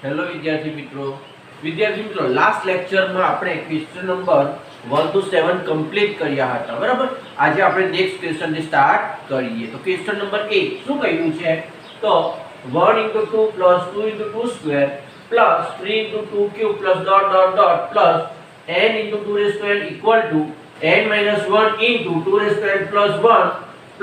Hello વિદ્યાર્થી મિત્રો last લેક્ચરમાં આપણે ક્વેશ્ચન નંબર 1 to 7 કમ્પ્લીટ કર્યા હતા બરાબર. આજે આપણે નેક્સ્ટ ક્વેશ્ચન થી સ્ટાર્ટ કરીએ. તો ક્વેશ્ચન નંબર 1 શું કહ્યું છે? તો 1 * 2 + 2 * 2 square + 3 * 2 cube + n * 2n = n - 1 * 2n + 1 +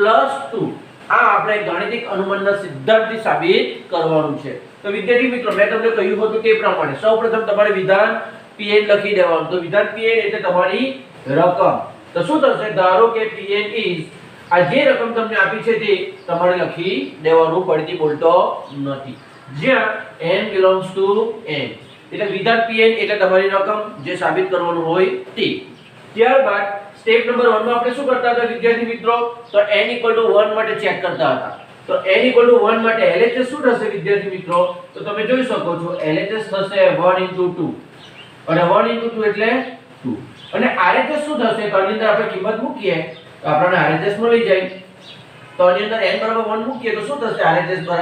2. આ આપણે ગાણિતિક અનુમાનના સિદ્ધાંતથી સાબિત કરવાનું છે. તો વિદ્યાર્થી મિત્રો મેં તમને કહ્યું હતું તે પ્રમાણે સૌપ્રથમ તમારે વિધાન Pn લખી દેવાનું. તો વિધાન Pn એટલે તમારી રકમ. તો શું થશે? ધારો કે Pn is આ જે રકમ તમને આપી છે તે તમારે લખી દેવાનું, ફરીથી બોલતો નથી. જ્યાં n belongs to n એટલે વિધાન Pn એટલે તમારી રકમ જે સાબિત કરવાનું હોય તે. ત્યારબાદ સ્ટેપ નંબર 1 માં આપણે શું કરતા હતા વિદ્યાર્થી મિત્રો? તો n = 1 માટે ચેક કરતા હતા. તો n = 1 માટે LHS શું થશે વિદ્યાર્થી મિત્રો? તો તમે જોઈ શકો છો LHS થશે 1 * 2 અને 1 * 2 એટલે 2 અને RHS શું થશે? તો આની અંદર આપણે કિંમત મૂકીએ તો આપણને RHS મળી જાય. તો આની અંદર n = 1 મૂકીએ તો શું થશે? RHS = 1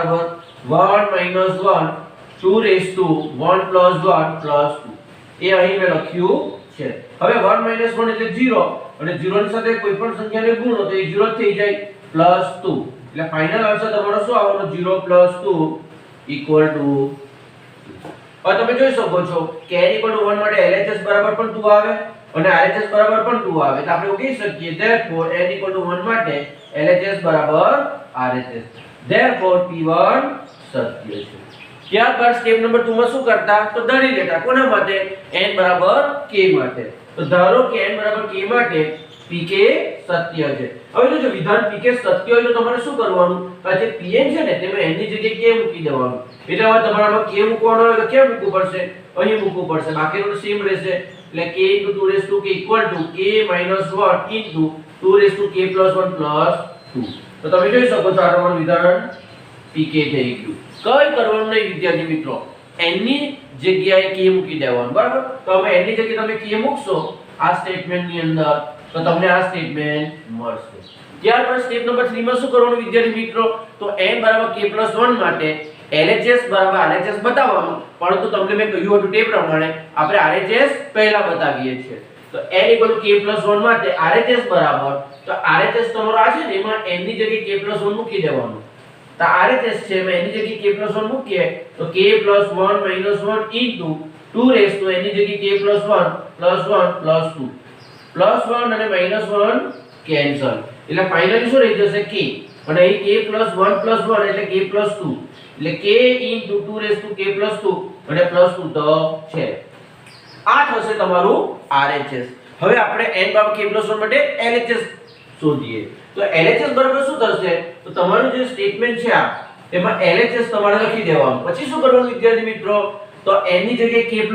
- 1 2 + 1 + 2. એ અહીં મેં લખ્યું છે. હવે 1 - 1 એટલે 0 અને 0 ની સાથે કોઈ પણ સંખ્યાને ગુણો તો એ 0 જ થઈ જાય +2. એટલે ફાઇનલ આન્સર તમારો શું આવવાનો? 0 + 2 = 2. હવે તમે જોઈ શકો છો કે n = 1 માટે LHS બરાબર પણ 2 આવે અને RHS બરાબર પણ 2 આવે. એટલે આપણે કહી શકીએ therefore n = 1 માટે LHS બરાબર RHS. therefore P1 સત્ય છે. ત્યારબાદ સ્ટેપ નંબર 2 માં શું કરતા? તો ધરી લેતા. કોના માટે? n = k માટે. તો ધારો કે n = k માટે pk સત્ય છે. હવે જો વિધાન pk સત્ય હોય તો તમારે શું કરવાનું? આ જે pn છે ને તેમાં n ની જગ્યાએ k મૂકી દેવાનું. એટલે હવે તમારામાં k મૂકવાનો હોય તો ક્યાં મૂકવું પડશે? અહીં મૂકવું પડશે. બાકીનું સેમ રહેશે. એટલે k * 2k = k - 1 * 2k + 1 + 2. તો તમે જોઈ શકો છો આ તમારું વિધાન pk થઈ ગયું. કઈ કરવાનું નહીં વિદ્યાર્થી મિત્રો, n ની જગ્યાએ k મૂકી દેવાનું બરાબર. તો હવે n ની જગ્યાએ તમે k મૂકશો આ સ્ટેટમેન્ટ ની અંદર તો તમને આ સ્ટેટમેન્ટ મળશે. ત્યારબાદ સ્ટેપ નંબર 3 માં શું કરવાનું વિદ્યાર્થી મિત્રો? તો n = k + 1 માટે LHS = RHS બતાવવાનું. પરંતુ તમને મેં કહ્યું હતું તે પ્રમાણે આપણે RHS પહેલા બતાવીએ છીએ. તો n = k + 1 માટે RHS બરાબર તો RHS તમારો આ છે ને એમાં n ની જગ્યાએ k + 1 મૂકી દેવાનું. તો RHS છે એમાં n ની જગ્યાએ k + 1 મૂકીએ તો k + 1 - 1 * 2 n ની જગ્યાએ k + 1 + 1 + 2 +1 અને -1 કેન્સલ. એટલે ફાઇનલી શું રહી જશે? k. અને અહીં k + 1 + 1 એટલે k + 2 એટલે k * 2k + 2 અને +2 તો છે. આ થશે તમારું RHS. હવે આપણે n = k + 1 માટે LHS શોધીએ. તો LHS બરાબર શું થશે? તો તમારું જે સ્ટેટમેન્ટ છે આ એમાં LHS તમારે લખી દેવાનું. પછી શું કરવાનું વિદ્યાર્થી મિત્રો? તો n ની જગ્યાએ k + 1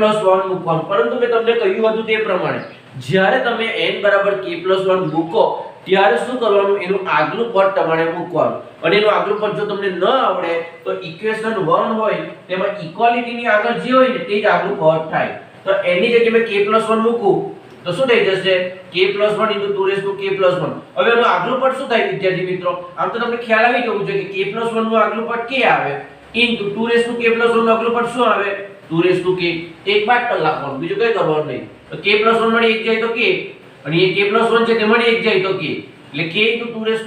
મૂકવાનું. પરંતુ મેં તમને કહ્યું હતું તે પ્રમાણે જ્યારે તમે n = k + 1 મૂકો ત્યારે શું કરવાનું? એનું આગલું પદ તમારે મૂકવાનું. અને એનું આગલું પદ જો તમને ન આવડે તો ઇક્વેશન 1 હોય તેમાં ઇક્વાલિટી ની આગળ જે હોય ને તે જ આગલું પદ થાય. તો n ની જગ્યાએ મેં k + 1 મૂકું તો શું થઈ જશે? k + 1 * 2k + 1. હવે એનું આગલું પદ શું થાય વિદ્યાર્થી મિત્રો? આમ તો તમને ખ્યાલ આવી જવું જોઈએ કે k + 1 નું આગલું પદ k આવે * 2k + 1 નું આગલું પદ શું આવે? 2k. એક બાદ પર લખવાનું, બીજું કઈ કરવાનું નહીં. તો k + 1 મળી એક જાય તો k અને એ k + 1 છે તે મળી એક જાય તો k. એટલે k *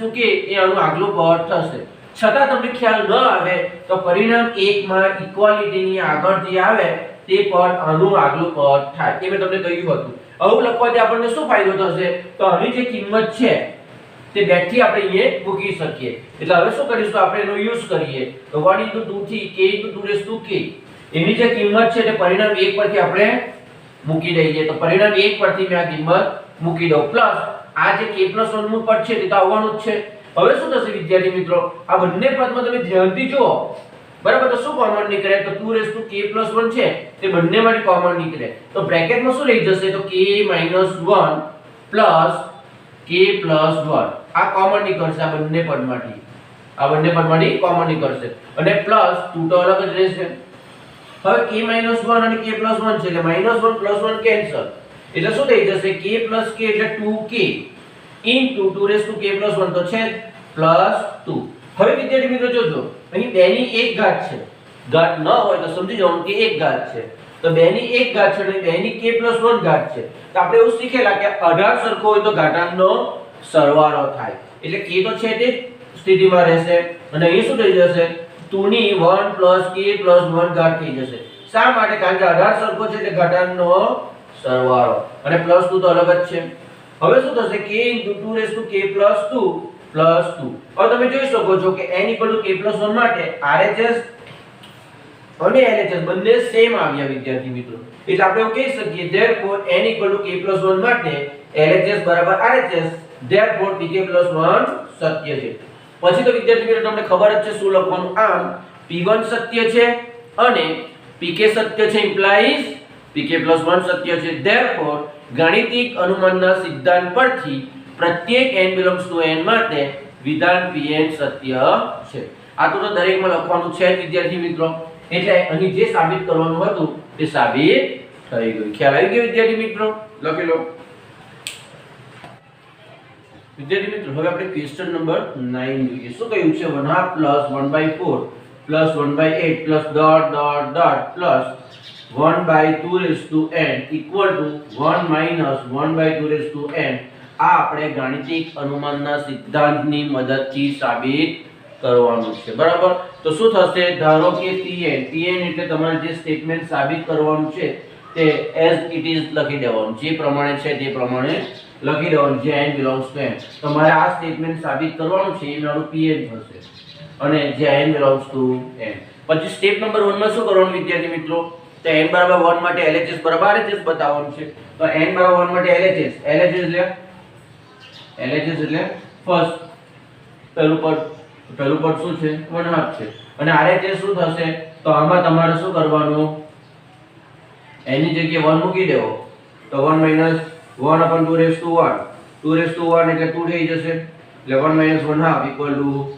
2k એ આનું આગલું પદ થશે. છતાં તમને ખ્યાલ ન આવે તો પરિણામ 1 માં ઇક્વાલિટી ની આગળ જે આવે તે પદ આનું આગલું પદ થાય. એ મેં તમને કહ્યું હતું. આવું લખવાથી આપણને શું ફાયદો થશે? તો આની જે કિંમત છે તે બેઠી આપણે અહીંયા મૂકી શકીએ. એટલે હવે શું કરીશું? આપણે એનો યુઝ કરીએ. તો 1 * 2 થી k * 2k એની જે કિંમત છે તે પરિણામ 1 પરથી આપણે મૂકી દઈએ. તો પરિણામ 1 પરથી મેં આ કિંમત મૂકી દઉં પ્લસ આ જે k + 1 નું પદ છે તે તો આવવાનું જ છે. હવે શું થશે વિદ્યાર્થી મિત્રો? આ બંને પદમાં તમે ધ્યાનથી જુઓ બરાબર. તો શું કોમન નીકળે? તો 2k + 1 છે તે બંનેમાંથી કોમન નીકળે. તો બ્રેકેટમાં શું રહી જશે? તો k - 1 + k + 1 આ કોમન નીકળશે. આ બંને પદમાંથી કોમન નીકળશે અને પ્લસ 2 તો અલગ જ રહેશે. હવે k - 1 અને k + 1 છે એટલે -1 + 1 કેન્સલ. એટલે શું થઈ જશે? k + k એટલે 2k * 2k + 1 તો છે +2. હવે વિદ્યાર્થી મિત્રો જોજો અહીં 2 ની 1 ઘાત છે ઘાત ન હોય તો સમજી જવાનું કે એક ઘાત છે, તો 2 ની એક ઘાત છે એટલે 2 ની k + 1 ઘાત છે. તો આપણે એવું શીખેલા કે 18 સરખો હોય તો ઘાતાંકનો સરવાળો થાય, એટલે k તો છે તે સ્થિતિમાં રહેશે અને અહીં શું થઈ જશે 2 ની 1 + k + 1 ઘાત થઈ જશે. શા માટે? કારણ કે 18 સરખો છે એટલે ઘાતાંકનો સરવાળો અને +2 તો અલગ જ છે. હવે શું થશે k * 2k + 2 + 2. હવે તમે જોઈ શકો છો કે n = k + 1 માટે RHS અને LHS બંને સેમ આવ્યા વિદ્યાર્થી મિત્રો. એટલે આપણે એવું કહી શકીએ therefore n = k + 1 માટે LHS = RHS therefore pk + 1 સત્ય છે. પછી તો વિદ્યાર્થી મિત્રો તમને ખબર જ છે શું લખવાનું. આમ p1 સત્ય છે અને pk સત્ય છે implies pk + 1 સત્ય છે. therefore ગાણિતિક અનુમાનના સિદ્ધાંત પરથી પ્રત્યેક n belongs to n માટે વિધાન pn સત્ય છે. આ તો દરેકમાં લખવાનું છે વિદ્યાર્થી મિત્રો. એટલે અહીં જે સાબિત કરવાનું હતું તે સાબિત થઈ ગયું. ખ્યાલ આવી ગયો વિદ્યાર્થી મિત્રો? લખી લો વિદ્યાર્થી મિત્રો. હવે આપણે ક્વેશ્ચન નંબર 9 જોઈએ. શું કહ્યું છે? 1/2 + 1/4 + 1/8 + dot dot dot plus 1/2n = 1 - 1/2n. આ આપણે ગાણિતિક અનુમાનના સિદ્ધાંતની મદદથી સાબિત કરવાનું છે. બરાબર? તો શું થશે? ધારો કે pn એટલે તમારે જે સ્ટેટમેન્ટ સાબિત કરવાનું છે તે as it is લખી દેવાનું. જે પ્રમાણે છે તે પ્રમાણે લખી દેવાનું. જે n belongs to n. તમારે આ સ્ટેટમેન્ટ સાબિત કરવાનું છે એ મારું pn થશે અને જે n belongs to n. પછી સ્ટેપ નંબર 1 માં શું કરવાનું વિદ્યાર્થી મિત્રો? તો n = 1 માટે LHS = RHS બતાવવાનું છે. તો n = 1 માટે LHS એટલે ફર્સ્ટ પહેલું પદ શું છે? 1/2 છે અને RHS શું થશે? તો આમાં તમારે શું કરવાનું? n ની જગ્યાએ 1 મૂકી દેવો તો 1 - 1/2 2 એટલે 2 થઈ જશે એટલે 1 - 1/2 =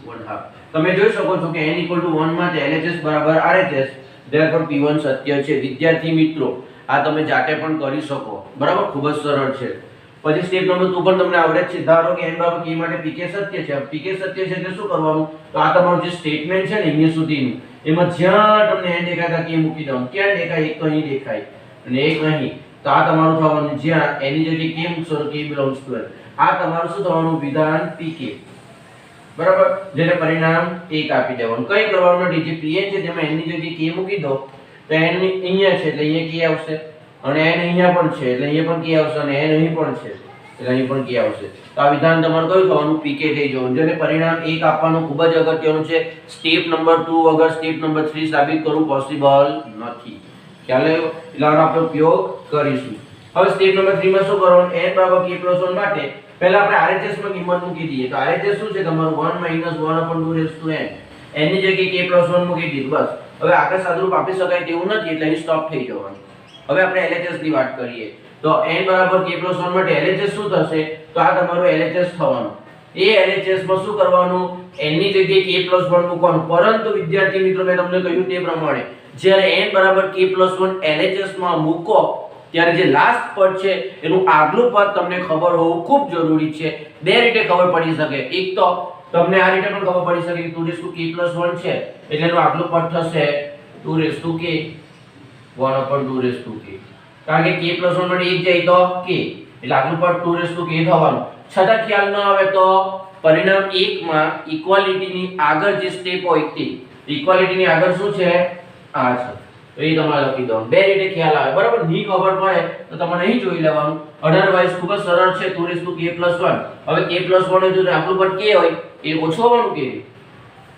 1/2. તમે જોઈ શકો છો કે n = 1 માટે LHS = RHS therefore p1 સત્ય છે. વિદ્યાર્થી મિત્રો આ તમે જાતે પણ કરી શકો. બરાબર? ખૂબ જ સરળ છે. પછી સ્ટેપ નંબર 2 પણ તમને આવડે છે. ધારો કે n = k માટે pk સત્ય છે. pk સત્ય છે એટલે શું કરવાનું? તો આ તમારું જે સ્ટેટમેન્ટ છે ને અહીંયા સુધીનું એમાં જ્યાં તમને n દેખાતા k મૂકી દેવાનું. ક્યાં દેખાય? એક તો અહીં દેખાય અને એક અહીં. તો આ તમારું થવાનું જ્યાં n ની જગ્યાએ k મૂકશો તો k belongs to n. આ તમારું શું થવાનું? વિધાન pk. બરાબર? જેને પરિણામ 1 આપી દેવાનું. કઈ કરવાનું નથી. જે pn છે તેમાં n ની જગ્યાએ k મૂકી દો તો n અહીંયા છે એટલે અહીંયા k આવશે અને n અહીંયા પણ છે એટલે અહીંયા પણ k આવશે અને n અહીં પણ છે એટલે અહીં પણ k આવશે. તો આ વિધાન તમારું કયું થવાનું? pk થઈ જવાનું. જેને પરિણામ 1 આપવાનું ખૂબ જ અગત્યનું છે. સ્ટેપ નંબર 2 વગર સ્ટેપ નંબર 3 સાબિત કરવું પોસિબલ નથી. ખ્યાલ આવ્યો? એટલે આનો આપણે ઉપયોગ કરીશું. હવે સ્ટેપ નંબર 3 માં શું કરવાનું? n = k + 1 માટે પહેલા આપણે RHS માં કિંમત મૂકી દઈએ. તો RHS શું છે તમારું? 1 - 1/2n. n ની જગ્યાએ k + 1 મૂકી દીધું. બસ. હવે આગળ સાદુરૂપ આપી શકાય તેવું નથી એટલે અહીં સ્ટોપ થઈ જવાનું. હવે આપણે LHS ની વાત કરીએ. તો n = k + 1 માટે LHS શું થશે? તો આ તમારું LHS થવાનું. એ LHS માં શું કરવાનું? n ની જગ્યાએ k + 1 મૂકવાનું. પરંતુ વિદ્યાર્થી મિત્રો મેં તમને કહ્યું તે પ્રમાણે જ્યારે n = k + 1 LHS માં મૂકો ત્યારે જે લાસ્ટ પદ છે એનું આગલું પદ તમને ખબર હોવું ખૂબ જરૂરી છે. બે રીતે ખબર પડી શકે. એક તો તમને આ રીતે પણ ખબર પડી શકે કે 2k + 1 છે એટલે એનું આગલું પદ થશે 2k 1/2k. કારણ કે k + 1 માટે 1 જાય તો k એટલે આગલું પદ 2k થવાનું. છતાં ખ્યાલ ન આવે તો પરિણામ 1 માં ઇક્વાલિટીની આગળ જે સ્ટેપ હોય તે ઇક્વાલિટીની આગળ શું છે? આ છે. તો એ તમારે લખી દો. બે રીતે ખ્યાલ આવે. બરાબર? ની ખબર પડે તો તમારે અહીં જોઈ લેવાનું. અધરવાઇઝ ખૂબ જ સરળ છે. 2k + 1. હવે k + 1 જો આગલું પદ k હોય એ ઓછું હોવાનું કે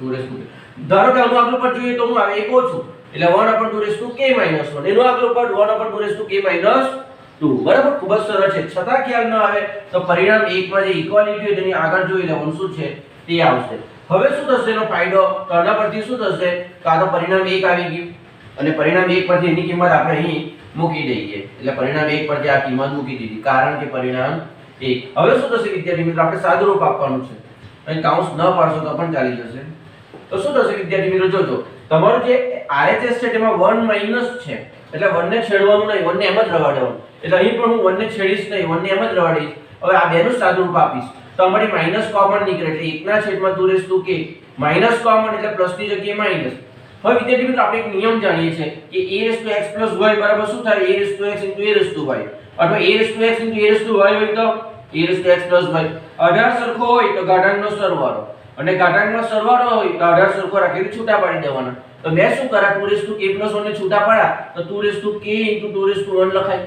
2k. ધારો કે આનું આગલું પદ જોઈએ તો હું આવે 1 ઓછું એટલે 1/2k - 1. એનું આગલું પદ 1/2k - 2. બરાબર? ખૂબ જ સરળ છે. છતાં ખ્યાલ ન આવે તો પરિણામ 1 માં જે ઇક્વાલિટી હોય તેની આગળ જોઈ લેવાનું શું છે તે આવશે. હવે શું થશે એનો ફાયદો? તો આના પરથી શું થશે? તો આ તો પરિણામ 1 આવી ગયું અને પરિણામ 1 પરથી એની કિંમત આપણે અહીં મૂકી દઈએ. એટલે પરિણામ 1 પરથી આ કિંમત મૂકી દીધી કારણ કે પરિણામ 1. હવે શું થશે વિદ્યાર્થી મિત્રો? આપણે સાદુરૂપ આપવાનું છે. અહીં કાઉન્સ ન પાડશો તો પણ ચાલી જશે. તો શું થશે વિદ્યાર્થી મિત્રો? જોજો તમારું જે RHS છે તેમાં 1 માઈનસ છે એટલે 1 ને છેડવાનું નહીં, 1 ને એમ જ રવા દેવાનું. એટલે અહીં પણ હું 1 ને છેડીશ નહીં, 1 ને એમ જ રવાડીશ. હવે આ બેનું સાદુરૂપ આપીશ તો અમારી માઈનસ કોમન નીકળે એટલે 1/2k માઈનસ કોમન એટલે પ્લસ ની જગ્યાએ માઈનસ. હવે વિદ્યાર્થી મિત્રો આપણે એક નિયમ જાણીએ છીએ કે a(x + y) બરાબર શું થાય? a(x * a(y) અથવા a(x * a(y) હોય તો a(x + y). 18 સરખો હોય તો ઘાતાંકનો સરવાળો, અને ઘાતાંકનો સરવાળો હોય તો 18 સરખો રાખીને છૂટા પાડી દેવાના. તો મેં શું કરા, 2k + 1 ને છૂટા પાડ્યા તો 2k * 2 * 1 લખાય.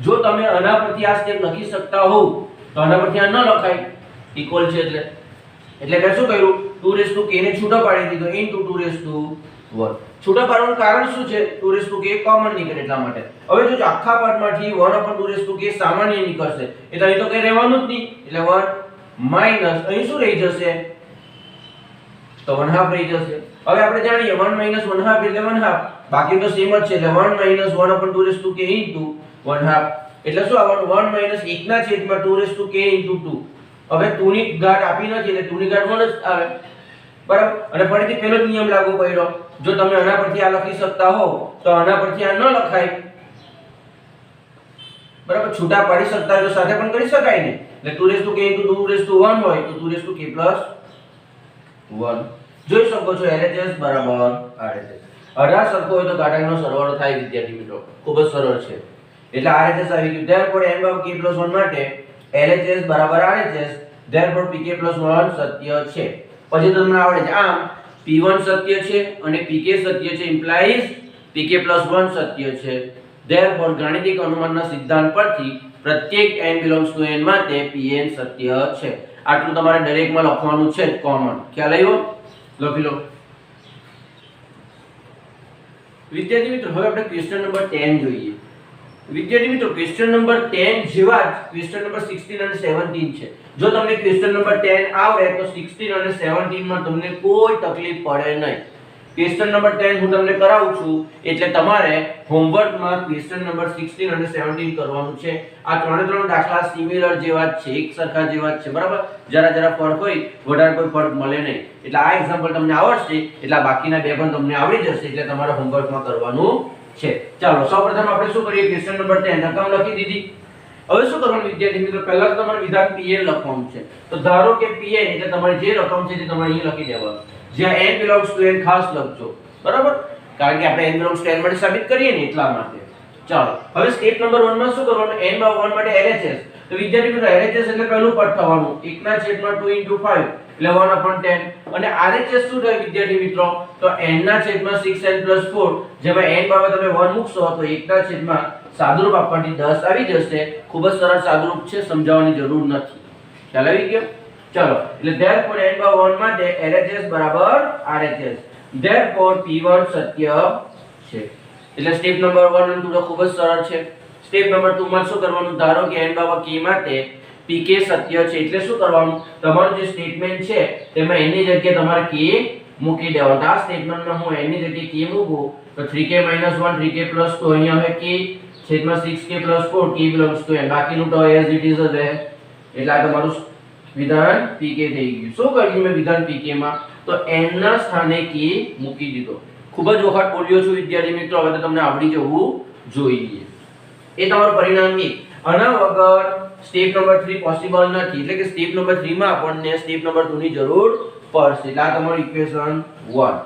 જો તમે આના પરથી આ સ્ટેપ લખી શકતા હોવ તો આના પરથી આ ન લખાય, ઇક્વલ છે એટલે મેં શું કર્યું, 2k ને છૂટા પાડી દીધો into 2 છૂટા પાડવાનું કારણ શું છે? 2k કોમન નીકળે એટલા માટે. હવે જો આખા પાડમાંથી 1/2k સામાન્ય નીકળશે એટલે અહીં તો કઈ રહેવાનું જ નહીં, એટલે 1 માઈનસ અહીં શું રહી જશે? તો 1/2 રહી જશે. હવે આપણે જાણીએ 1 - 1/2 એટલે 1/2, બાકી તો સેમ જ છે એટલે 1 - 1/2k into 1/2 એટલે શું આવવાનું? 1 - 1/2k into 2. હવે 2 ની ઘાત આપી નથી એટલે 2 ની ઘાત 1 જ આવે, બરાબર. અને ફરીથી પેલો જ નિયમ લાગુ કર્યો. જો તમે આના પરથી આ લખી શકતા હો તો આના પરથી આ ન લખાય, બરાબર. છૂટા પાડી શકતા હોય તો સાથે પણ કરી શકાય ને. એટલે 2k into 2 1 હોય તો 2k + 1. જોઈ શકો છો LHS બરાબર RHS. 18 સરખો હોય તો ઘાતાંકનો સરવાળો થાય વિદ્યાર્થી મિત્રો. ખૂબ જ સરળ છે. એટલે RHS આવી ગયું. therefore n/k + 1 માટે LHS બરાબર RHS, therefore pk + 1 સત્ય છે. પછી તમને આવડે છે આમ p1 સત્ય છે અને pk સત્ય છે, implies pk + 1 સત્ય છે. therefore ગાણિતિક અનુમાનના સિદ્ધાંત પરથી પ્રત્યેક n belongs to n માટે pn સત્ય છે. આટલું તમારે દરેકમાં લખવાનું છે કોમન. ખ્યાલ આવ્યો? લખી લો. વિદ્યાર્થી મિત્રો હવે આપણે ક્વેશ્ચન નંબર 10 જોઈએ. વિદ્યાર્થી મિત્રો ક્વેશ્ચન નંબર 10 જેવા જ ક્વેશ્ચન નંબર 16 અને 17 છે. જો તમને ક્વેશ્ચન નંબર 10 આવડે તો 16 અને 17 માં તમને કોઈ તકલીફ પડે નહીં. ક્વેશ્ચન નંબર 10 હું તમને કરાવું છું એટલે તમારે હોમવર્કમાં ક્વેશ્ચન નંબર 16 અને 17 કરવાનું છે. આ ત્રણ દાખલા સિમિલર જેવા જ છે, એક સરખા જેવા જ છે, બરાબર. જરા ફરક હોય, વધારે કોઈ ફરક મળે નહીં. એટલે આ એક્ઝામ્પલ તમને આવડશે એટલે બાકીના બે પણ તમને આવડી જશે, એટલે તમારે હોમવર્કમાં કરવાનું છે. ચાલો સૌપ્રથમ આપણે શું કરીએ, ક્વેશ્ચન નંબર 10 રકમ લખી દીધી. હવે શું કરવાનું વિદ્યાર્થી મિત્રો, પહેલા તો તમારે વિધાન pn લખવાનું છે. તો ધારો કે pn એટલે તમારી જે રકમ છે તે તમારે અહીં લખી દેવાનું. જ્યાં n belongs to n ખાસ લખજો, બરાબર, કારણ કે આપણે n belongs to n માટે સાબિત કરીએ ને એટલા માટે. ચાલો હવે સ્ટેપ નંબર 1 માં શું કરવાનું, n/1 માટે LHS. તો વિદ્યાર્થી મિત્રો LHS એટલે પહેલું પદ થવાનું 1/2 into 5 એટલે 1/10. અને RHS શું થાય વિદ્યાર્થી મિત્રો, તો n/6n + 4, જેમાં n બાબત તમે 1 મૂકશો તો 1/, સાદુરૂપ આપવાથી 10 આવી જશે. ખૂબ જ સરળ સાદુરૂપ છે, સમજાવવાની જરૂર નથી. ખ્યાલ આવી ગયો? ચાલો એટલે therefore n/1 માટે LHS બરાબર RHS, therefore p1 સત્ય છે. એટલે સ્ટેપ નંબર 1 અને 2 ખૂબ જ સરળ છે. સ્ટેપ નંબર 2 માં શું કરવાનું, ધારો કે n/k માટે pk સત્ય છે એટલે શું કરવાનું, તમારું જે સ્ટેટમેન્ટ છે તેમાં n ની જગ્યાએ તમારે k મૂકી દેવાનું. આ સ્ટેટમેન્ટમાં હું n ની જગ્યાએ k મૂકું તો 3k - 1 3k + 2 અહીંયા હવે k છેદમાં 6k + 4 k belongs to n, બાકીનું તો as it is જ રહે. એટલે આ તમારું વિધાન pk થઈ ગયું. શું કર્યું મેં વિધાન pk માં, તો n ના સ્થાને k મૂકી દીધો. ખૂબ જ વખત બોલ્યો છું વિદ્યાર્થી મિત્રો, હવે તો તમને આવડી જવું જોઈએ. એ તમારું પરિણામ 1. આના વગર સ્ટેપ નંબર 3 પોસિબલ નથી. એટલે કે સ્ટેપ નંબર 3 માં આપણને સ્ટેપ નંબર 2 ની જરૂર પડશે. એટલે આ તમારું ઇક્વેશન 1.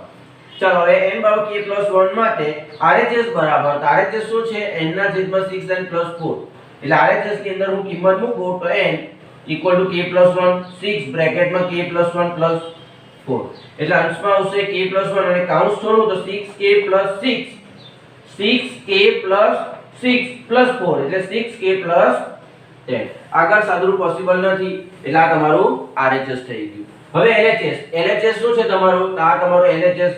ચાલો હવે n/k + 1 માટે RHS બરાબર, તો RHS શું છે, n/6n + 4. એટલે RHS ની અંદર હું કિંમત મૂકું તો n = k + 1 6 બ્રેકેટમાં k + 1 + 4. એટલે અંશમાં આવશે k + 1 અને કાઉન્સ છોડું તો 6k + 6 6k + 6 + 4 એટલે 6k + 10. આગળ સાદુરૂપ પોસિબલ નથી એટલે આ તમારું RHS થઈ ગયું. હવે LHS શું છે તમારું, આ તમારું LHS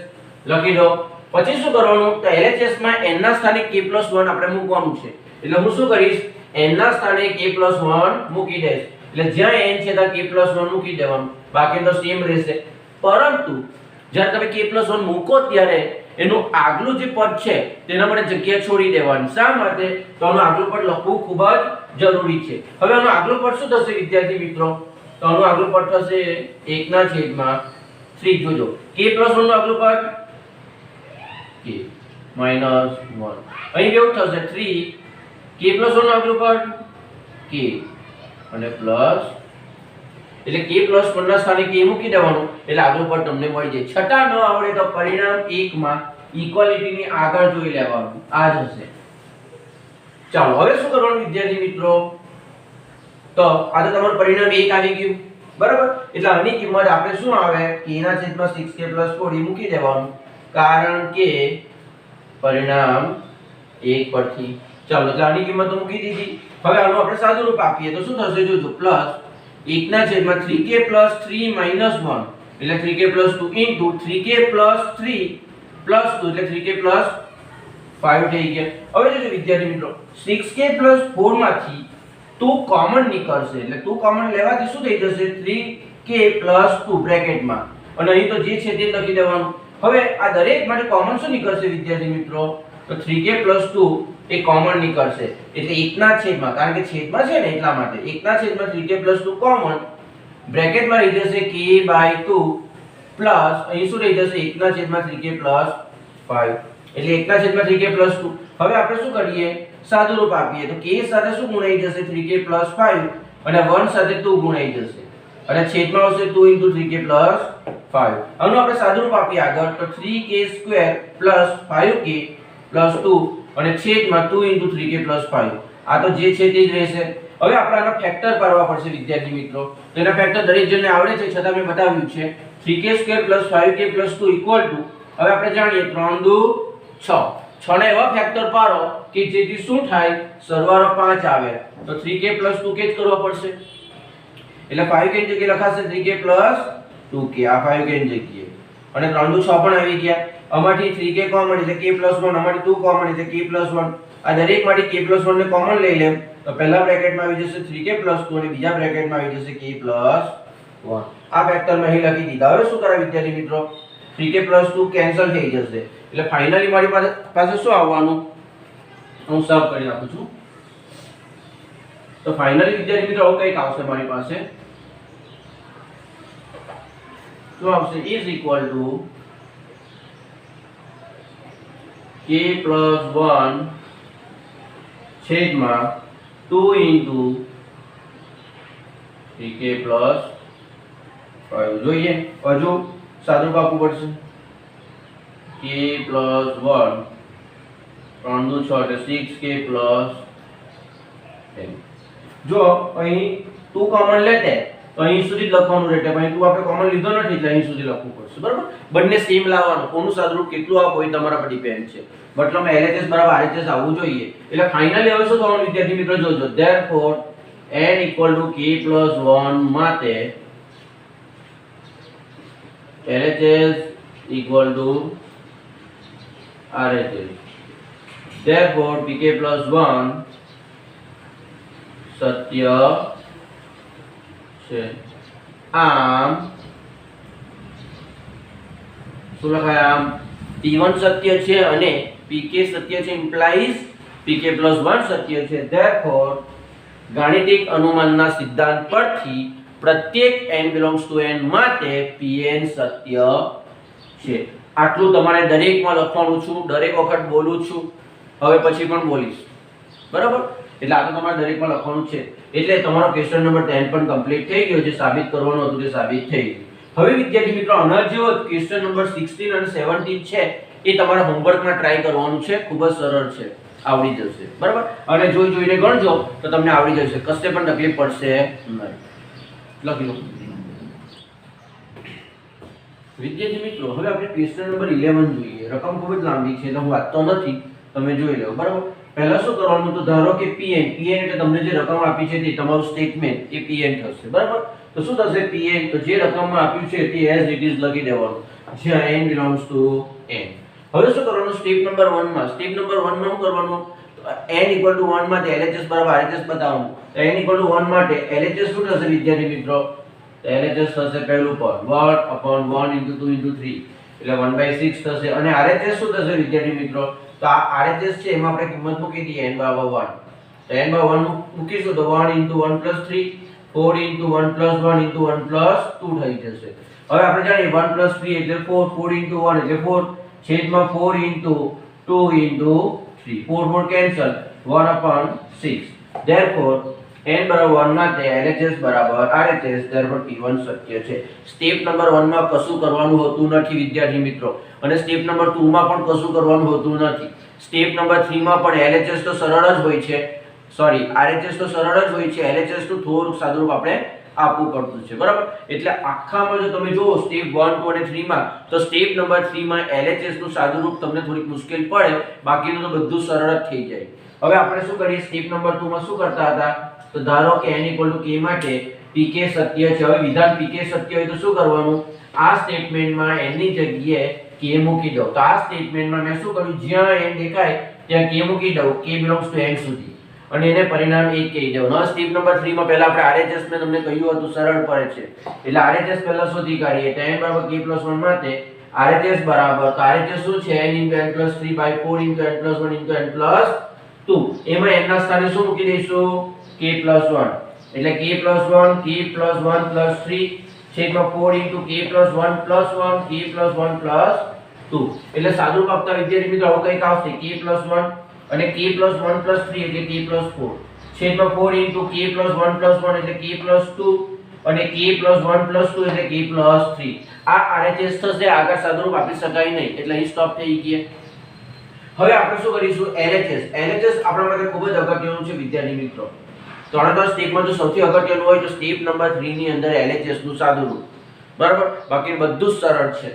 લખી દો. પછી શું કરવાનું, તો LHS માં n ના સ્થાને k + 1 આપણે મૂકવાનું છે. એટલે હું શું કરીશ, n ના સ્થાને k + 1 મૂકી દઈશ. એટલે જ્યાં n છે ત્યાં k + 1 મૂકી દેવાનું, બાકી તો સેમ રહેશે. પરંતુ જ્યારે તમે k + 1 મૂકો ત્યારે એનું આગલું જે પદ છે તેના માટે જગ્યા છોડી દેવાની. શા માટે, તો આનું આગલું પદ લખવું ખૂબ જ જરૂરી છે. હવે આનું આગલું પદ શું થશે વિદ્યાર્થી મિત્રો, તો આનું આગલું પદ થશે 1/3. જોજો k + 1 નું આગલું પદ k - 1. અહીં કેવું થશે 3 k + 1 નું આગલું પદ k અને પ્લસ. એટલે k + 1 ના સ્થાને k મૂકી દેવાનું એટલે આગળ પર તમને મળી જાય. છઠ્ઠા ન આવડે તો પરિણામ 1 માં ઇક્વાલિટી ની આગળ જોઈ લેવાનું. આ જ હશે. ચાલો હવે શું કરવાનું વિદ્યાર્થી મિત્રો? તો આ તો તમારું પરિણામ 1 આવી ગયું બરાબર. એટલે આની કિંમત આપણે શું આવે k/6k + 4 એ મૂકી દેવાનું કારણ કે પરિણામ 1 પરથી. ચાલો એટલે આની કિંમત તો મૂકી દીધી. હવે આનું આપણે સાદું રૂપ આપીએ તો શું થશે જોજો પ્લસ 1/3k + 3 - 1 એટલે 3k + 2 into 3k + 3 + 2 એટલે 3k + 5 થઈ ગયા. હવે જોજો વિદ્યાર્થી મિત્રો 6k + 4 માંથી 2 કોમન નીકળશે એટલે 2 કોમન લેવાથી શું થઈ જશે 3k + 2 બ્રેકેટમાં અને અહીં તો જે છે તે લખી દેવાનું. હવે આ દરેક માટે કોમન શું નીકળશે વિદ્યાર્થી મિત્રો? તો 3k + 2 એ કોમન નીકળશે એટલે 1 ના છેદમાં કારણ કે છેદમાં છે ને એટલા માટે 1 ના છેદમાં 3k + 2 કોમન બ્રેકેટમાં રહી જશે k/2 પ્લસ અહીં શું રહી જશે 1 ના છેદમાં 3k + 5 એટલે 1 ના છેદમાં 3k + 2. હવે આપણે શું કરીએ સાદું રૂપ આપીએ તો k સાથે શું ગુણાઈ જશે 3k + 5 અને 1 સાથે 2 ગુણાઈ જશે અને છેદમાં આવશે 2 * 3k + 5. આનું આપણે સાદું રૂપ આપીએ આગળ તો 3k² + 5k + 2 અને છેદમાં 2 * 3k + 5. આ તો જે છે તે જ રહેશે. હવે આપણે આનો ફેક્ટર પાડવા પડશે વિદ્યાર્થી મિત્રો. તો એના ફેક્ટર દરેક જણને આવડે છે છતાં મેં બતાવ્યું છે 3k² + 5k + 2 = હવે આપણે જાણીએ 3 × 2 = 6. 6 ના એવા ફેક્ટર પાડો કે જેથી શું થાય સરવાળો 5 આવે. તો 3k + 2k જ કરવા પડશે એટલે 5k ની જગ્યાએ લખાશે 3k + 2k આ 5k ની જગ્યાએ અને 3 × 6 પણ આવી ગયા. આમાંથી 3k કોમન એટલે k + 1 આમાંથી 2 કોમન એટલે k + 1 આ દરેક માંથી k + 1 ને કોમન લઈ લેમ તો પહેલા બ્રેકેટમાં આવી જશે 3k + 2 અને બીજા બ્રેકેટમાં આવી જશે k + 1. આ વેક્ટરમાં અહીં લખી દીધા. હવે શું કરાય વિદ્યાર્થી મિત્રો 3k + 2 કેન્સલ થઈ જશે એટલે ફાઇનલી મારી પાસે શું આવવાનું હું સબ કરી નાખું છું. તો ફાઇનલી વિદ્યાર્થી મિત્રો આવું કંઈક આવશે મારી પાસે શું આવશે is equal to k + 1 છેદમાં 2 into 3k + 5 જોઈએ હજુ સાદું આપવું પડશે k + 1 3 × 6 એટલે 6k + 10. જો અહીં 2 કોમન લેતે તો અહીં સુધી લખવાનું રહેશે પણ 2 આપણે કોમન લીધો નથી એટલે અહીં સુધી લખવું પડશે બરાબર. બંને સેમ લાવવાનું કોનું સાદુરૂપ કેટલું આપો એ તમારા પર ડિપેન્ડ છે. મતલબ LHS = RHS આવવું જોઈએ એટલે ફાઇનલી હવે શું થવાનું વિદ્યાર્થી મિત્રો જોજો therefore n = k + 1 માટે LHS = RHS therefore pk + 1 સત્ય છે. આમ શું લખાય આમ t1 સત્ય છે અને pk સત્ય છે ઇમ્પ્લાઇઝ pk + 1 સત્ય છે. therefore ગાણિતિક અનુમાનના સિદ્ધાંત પરથી પ્રત્યેક n belongs to n માટે pn સત્ય છે. આટલું તમારે દરેકમાં લખવાનું છું દરેક વખત બોલું છું હવે પછી પણ બોલીશ બરાબર. એટલે આ તો તમારે દરેકમાં લખવાનું છે એટલે તમારો ક્વેશ્ચન નંબર 10 પણ કમ્પ્લીટ થઈ ગયો જે સાબિત કરવાનું હતું તે સાબિત થઈ ગયું. હવે વિદ્યાર્થી મિત્રો આના જેવો ક્વેશ્ચન નંબર 16 અને 17 છે એ તમારા હોમવર્કમાં ટ્રાય કરવાનું છે. ખૂબ જ સરળ છે આવડી જશે બરાબર અને જોઈ જોઈને ગણજો તો તમને આવડી જશે કશે પણ તકલીફ પડશે નહીં. લખી લો વિદ્યાર્થી મિત્રો. હવે આપણે ક્વેશ્ચન નંબર 11 જોઈએ. રકમ ખૂબ જ લાંબી છે એટલે હું વાંચતો નથી તમે જોઈ લો બરાબર. પહેલા શું કરવાનું તો ધારો કે pn એટલે તમને જે રકમ આપી છે તે તમારું સ્ટેટમેન્ટ એ pn થશે બરાબર. તો શું થશે pn તો જે રકમમાં આપ્યું છે તે as it is લખી દેવાનું જ્યાં n belongs to n. હવે શું કરવાનું સ્ટેપ નંબર 1 માં શું કરવાનું n = 1 માટે LHS = RHS બતાવવાનું. n = 1 માટે LHS શું થશે વિદ્યાર્થી મિત્રો LHS થશે પહેલું પદ 1/1 * 2 * 3 એટલે 1/6 થશે અને RHS શું થશે વિદ્યાર્થી મિત્રો તો આ RHS છે એમાં આપણે કિંમત મૂકી દઈએ n/1 તો n/1 મૂકીશું તો 1 * 1 + 3 4 * 1 + 1 * 1 + 2 થઈ જશે. હવે આપણે જાણીએ 1 + 3 એટલે 4 4 * 1 એટલે 4 છેદમાં 4 * 2 * 3 4 4 કેન્સલ 1/6 therefore n બરાબર 1 માં તે LHS બરાબર RHS therefore P1 સત્ય છે. સ્ટેપ નંબર 1 માં કશું કરવાનું હોતું નથી વિદ્યાર્થી મિત્રો, અને સ્ટેપ નંબર 2 માં પણ કશું કરવાનું હોતું નથી. સ્ટેપ નંબર 3 માં પણ LHS તો સરળ જ હોય છે, સોરી RHS તો સરળ જ હોય છે, LHS નું થોડુંક સાદુરૂપ આપણે આપવું પડતું છે, બરાબર. એટલે આખામાં જો તમે જુઓ સ્ટેપ 1 2 અને 3 માં, તો સ્ટેપ નંબર 3 માં LHS નું સાદુરૂપ તમને થોડીક મુશ્કેલ પડે, બાકીનું તો બધું સરળ જ થઈ જાય. હવે આપણે શું કરીએ, સ્ટેપ નંબર 2 માં શું કરતા હતા, તો ધારો કે n = k માટે pk સત્ય છે. હવે વિધાન pk સત્ય હોય તો શું કરવાનું, આ સ્ટેટમેન્ટમાં n ની જગ્યાએ k મૂકી દો. તો આ સ્ટેટમેન્ટમાં મેં શું કર્યું, જ્યાં n દેખાય ત્યાં k મૂકી દઉં, k belongs to n સુધી, અને એને પરિણામ 1 કહી દઉં. હવે સ્ટેપ નંબર 3 માં પહેલા આપણે RHS મેં તમને કહ્યું હતું સરળ પડે છે, એટલે RHS પહેલા શોધી કાઢીએ. તો n બરાબર k + 1 માટે RHS બરાબર, તો RHS શું છે, n * n + 3 / 4 * n + 1 * n + 2. એમાં n ના સ્થાને શું મૂકી દઈશું, k + 1, એટલે k + 1 k + 1 + 3 છેદમાં 4 * k + 1 + 1 k + 1 + 2. એટલે સાદુરૂપ આપતા વિદ્યાર્થી મિત્રો આવું કંઈક આવશે, k + 1 અને k + 1 + 3 એટલે k + 4 છેદમાં 4 * k + 1 + 1 એટલે k + 2 અને k + 1 + 2 એટલે k + 3. આ RHS થશે, આગળ સાદુરૂપ આપી શકાય નહીં, એટલે અહીં સ્ટોપ થઈ ગયા. હવે આપણે શું કરીશું, LHS. LHS આપણા માટે ખૂબ જ અગત્યનું છે વિદ્યાર્થી મિત્રો. ત્રણેય સ્ટેપમાં જો સૌથી અગત્યનું હોય તો સ્ટેપ નંબર 3 ની અંદર LHS નું સાદુરૂપ, બરાબર, બાકી બધું જ સરળ છે.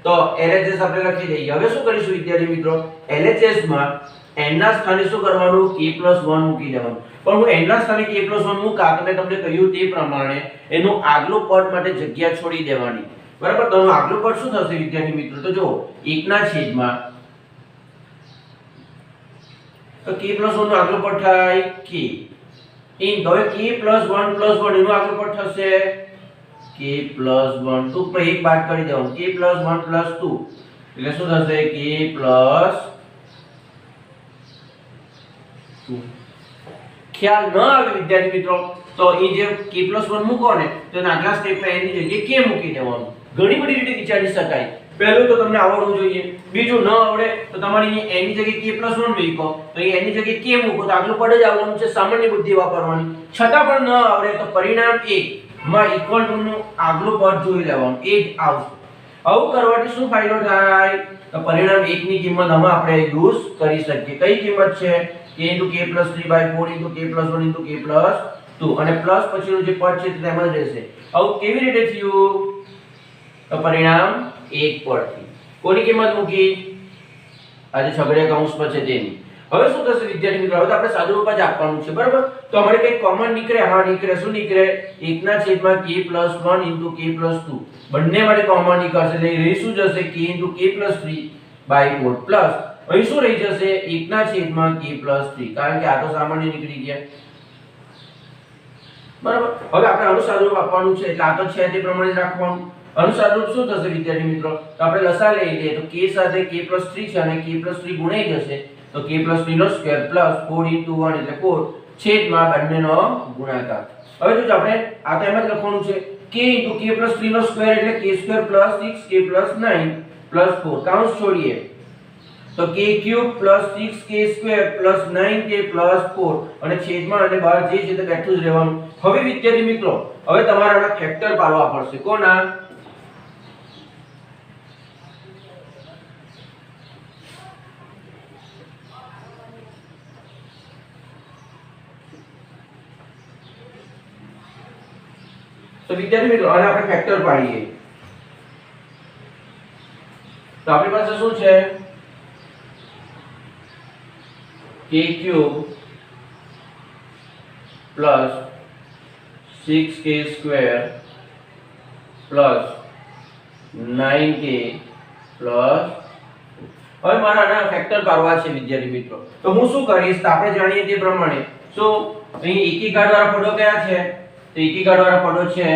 તો LHS આપણે લખી દઈએ. હવે શું કરીશું વિદ્યાર્થી મિત્રો, LHS માં n ના સ્થાને શું કરવાનું, k + 1 મૂકી દેવાનું. પણ હું n ના સ્થાને k + 1 મૂકા તો મેં તમને કહ્યું તે પ્રમાણે એનું આગલું પદ માટે જગ્યા છોડી દેવાની, બરાબર. તો એનું આગલું પદ શું થશે વિદ્યાર્થી મિત્રો, તો જો 1 ના છેદમાં, તો k + 1 નું આગલું પદ થાય k ઇન, હવે k + 1 + 1 એનું આગલું પદ થશે k + 1, તો ઉપર એક બાદ કરી દેવાનું, k + 1 + 2 એટલે શું થશે, k + 2. ખ્યાલ ન આવે વિદ્યાર્થી મિત્રો તો અહીં જે k + 1 મૂકો ને, તો એના આગલા સ્ટેપમાં એની જગ્યાએ k મૂકી દેવાનું. ઘણી બધી રીતે વિચારી શકાય. પહેલું તો તમને આવડવું જોઈએ, બીજું ન આવડે તો તમારે અહીં n ની જગ્યાએ k + 1 મૂકો, તો અહીં n ની જગ્યાએ k મૂકો તો આગલું પદ જ આવવાનું છે, સામાન્ય બુદ્ધિ વાપરવાની. છતાં પણ ન આવડે તો પરિણામ 1 માં ઇક્વલ ટુ નું આગલું પદ જોઈ લેવાનું, એ જ આવશે. આવું કરવાથી શું ફાયદો થાય, તો પરિણામ 1 ની કિંમત આમાં આપણે યુઝ કરી શકીએ. કઈ કિંમત છે, k * k + 3 / 4 * k + 1 * k + 2, અને પ્લસ પછીનું જે પદ છે તે તેમ જ રહેશે. આવું કેવી રીતે થયું, તો પરિણામ 1 પરથી કોની કિંમત મૂકી, આજે છગડીયા કૌંસ પર છે તેની. હવે શું થશે વિદ્યાર્થી મિત્રો, હવે તો આપણે સાદુરૂપ જ આપવાનું છે, બરાબર. તો અમારે કઈ કોમન નીકળે, હા નીકળે. શું નીકળે, 1 ના છેદમાં k + 1 * k + 2, બંને માટે કોમન નીકળશે, એટલે રહી શું જશે, k * k + 3 / 4 પ્લસ અહીં શું રહી જશે, 1 ના છેદમાં k + 3, કારણ કે આ તો સામાન્ય નીકળી ગયા, બરાબર. હવે આપણે આનું સાદુરૂપ આપવાનું છે, એટલે આ તો છે તે પ્રમાણે જ રાખવાનું. આનું સાદુરૂપ શું થશે વિદ્યાર્થી મિત્રો, તો આપણે લસા લઈ લઈએ, તો k સાથે k + 3 છે અને k + 3 ગુણાઈ જશે, તો k + 3 નો સ્ક્વેર પ્લસ 4 * 1 એટલે 4 છેદમાં બંનેનો ગુણાકાર. હવે જો આપણે આ તો એમ જ લખવાનું છે, k * k + 3 નો સ્ક્વેર એટલે k² + 6k + 9 + 4, કૌંસ છોડીએ તો k³ + 6k² + 9k + 4, અને છેદમાં અને બહાર જે છે તે બેઠું જ રહેવાનું. હવે વિદ્યાર્થી મિત્રો હવે તમારે આના ફેક્ટર પાડવા પડશે. કોના, તો વિદ્યાર્થી મિત્રો આને આપણે ફેક્ટર પાડીએ. તો આપણી પાસે શું છે, k³ + 6k² + 9k + હવે મારા આના ફેક્ટર પાડવા છે વિદ્યાર્થી મિત્રો. તો હું શું કરીશ, તો આપણે જાણીએ તે પ્રમાણે શું અહીં એકી ઘાત વાળા પદો કયા છે, તો એકી ઘાત વાળા પદો છે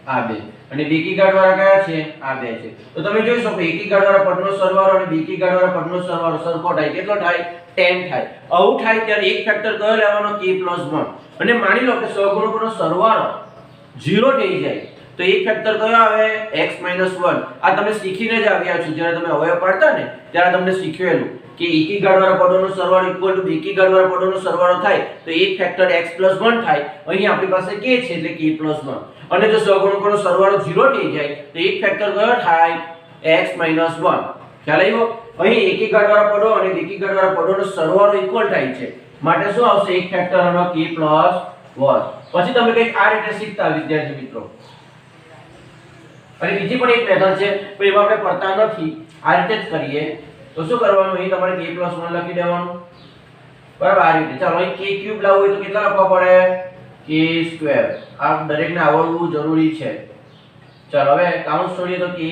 આ બે, અને બેકી ઘાત વાળા કયા છે, આ બે છે. તો તમે જોઈ શકો એકી ઘાત વાળા પદનો સરવાળો અને બેકી ઘાત વાળા પદનો સરવાળો સરખો થાય, કેટલો થાય, 10 થાય. આવું થાય ત્યારે એક ફેક્ટર કયો લેવાનો, k + 1, અને માની લો કે સહગુણકોનો સરવાળો 0 થઈ જાય તો એક ફેક્ટર કયો આવે x - 1 આ તમે શીખીને જ આવ્યા છો જ્યારે તમે અવયવ પાડતા ને ત્યારે તમને શીખવેલું કે એકી ઘાતવાળા પદોનો સરવાળો ઇક્વલ ટુ બેકી ઘાતવાળા પદોનો સરવાળો થાય તો એક ફેક્ટર x + 1 થાય અહીં આપણી પાસે k છે એટલે k + 1 અને જો સહગુણકોનો સરવાળો 0 થઈ જાય તો એક ફેક્ટર કયો થાય x - 1 ખ્યાલ આવ્યો અહીં એકી ઘાતવાળા પદો અને બેકી ઘાતવાળા પદોનો સરવાળો ઇક્વલ થાય છે માટે શું આવશે એક ફેક્ટર અને k + 1 પછી તમે કંઈક આ રીતે શીખતા વિદ્યાર્થી મિત્રો અને બીજી પણ એક મેથડ છે પણ એમાં આપણે પડતા નથી આ રીતે જ કરીએ તો શું કરવાનું અહીં તમારે k + 1 લખી દેવાનું બરાબર આ રીતે ચાલો અહીં k ક્યુબ લાવવું હોય તો કેટલા લખવા પડે k² આ દરેકને આવડવું જરૂરી છે ચાલો હવે કાઉન્સ છોડીએ તો k²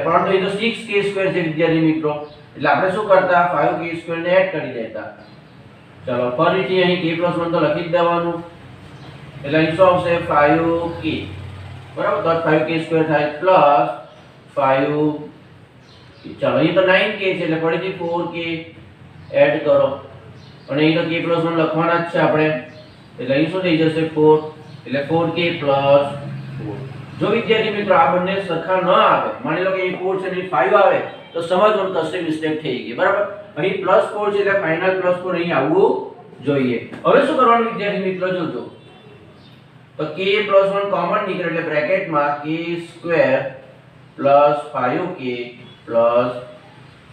પરંતુ અહીં તો 6k² છે વિદ્યાર્થી મિત્રો એટલે આપણે શું કરતા 5k² ને એડ કરી દેતા ચાલો ફરીથી અહીં k + 1 તો લખી જ દેવાનું એટલે અહીં શું આવશે 5k બરાબર તો 5k² થાય પ્લસ 5 ચાલો અહીં તો 9k છે એટલે ફરીથી 4k એડ કરો અને અહીં તો k + 1 લખવાના જ છે આપણે એટલે અહીં શું થઈ જશે 4 એટલે 4k + 4 જો વિદ્યાર્થી મિત્રો આ બંને સરખા ન આવે માની લો કે અહીં 4 છે અને 5 આવે તો સમજવાનું થશે મિસ્ટેક થઈ ગઈ બરાબર અહીં +4 છે એટલે ફાઇનલ +4 અહીં આવવું જોઈએ હવે શું કરવાનું વિદ્યાર્થી મિત્રો જોજો તો k + 1 કોમન નીકળે એટલે બ્રેકેટમાં k² + 5k +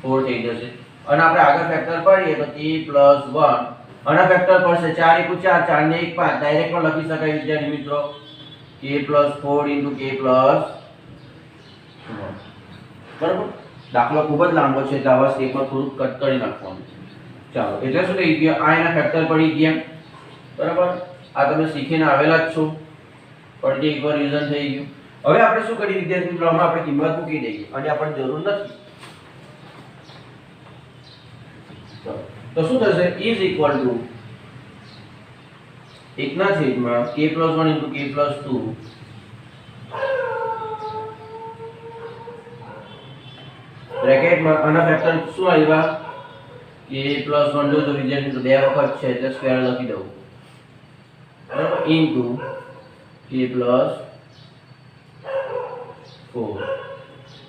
4 થઈ જશે અને આપણે આગળ ફેક્ટર પાડીએ તો k + 1 અને ફેક્ટર પડશે 4 * 1 4 4 ને 1 5 ડાયરેક્ટ પણ લખી શકાય વિદ્યાર્થી મિત્રો k + 4 * k + 1 બરાબર દાખલો ખૂબ જ લાંબો છે એટલે આવા સ્ટેપમાં થોડું કટ કરી નાખવાનું ચાલો એટલે શું થઈ ગયું આ એના ફેક્ટર પડી ગયા બરાબર આ તમે શીખીને આવેલા જ છો ફરીથી એકવાર રિવિઝન થઈ ગયું હવે આપણે શું કરીએ વિદ્યાર્થી મિત્રો આમાં આપણે કિંમત મૂકી દઈએ અને આપણને જરૂર નથી તો શું થશે is equal to 1/k + 1 * k + 2 બ્રેકેટમાં આના ફેક્ટર શું આવ્યા k + 1 જો તો વિદ્યાર્થી મિત્રો બે વખત છે એટલે સ્ક્વેર લખી દઉં બરાબર ઇન્ટુ k + 4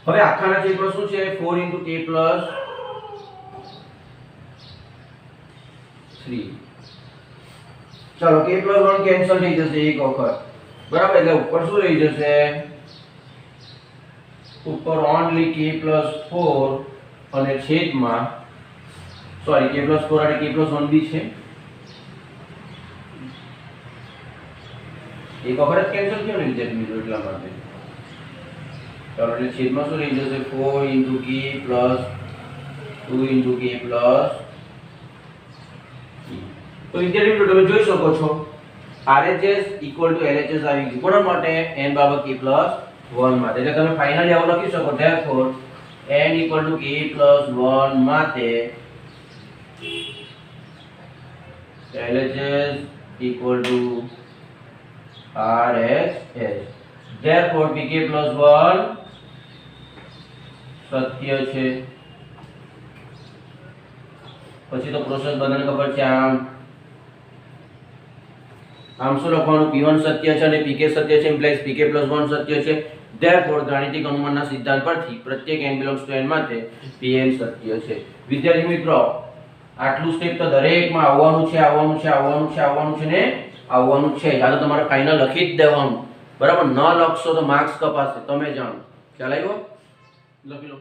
હવે આખાના છેદમાં શું છે 4 * k + 3 ચાલો k + 1 કેન્સલ થઈ જશે એક વખત બરાબર એટલે ઉપર શું રહી જશે ઉપર ઓન્લી k + 4 અને છેદમાં સોરી k + 4 અને k + 1 બી છે એક વખત કેન્સલ કેમ નહીં થાય મિત્રો એટલા માટે ચાલો એટલે છેદમાં શું રહી જશે 4 * k + 2 * k + તો વિદ્યાર્થી મિત્રો તમે જોઈ શકો છો RHS = LHS આવી ગયું કોના માટે n / k + 1 માટે એટલે તમે ફાઇનલી આવું લખી શકો therefore n = k + 1 માટે LHS = RHS therefore pk + 1 સત્ય છે પછી તો પ્રોસેસ બધાને ખબર છે આમ શું લખવાનું p1 સત્ય છે અને pk સત્ય છે ઇમ્પ્લાઇઝ pk + 1 સત્ય છે therefore ગાણિતિક અનુમાનના સિદ્ધાંત પરથી પ્રત્યેક n belongs to n માટે pn સત્ય છે વિદ્યાર્થી મિત્રો આટલું સ્ટેપ તો દરેકમાં આવવાનું છે ને આવવાનું છે આ તો તમારે ફાઇનલ લખી જ દેવાનું બરાબર ન લખશો તો માર્ક્સ કપાશે તમે જાણો ખ્યાલ આવ્યો લખી લો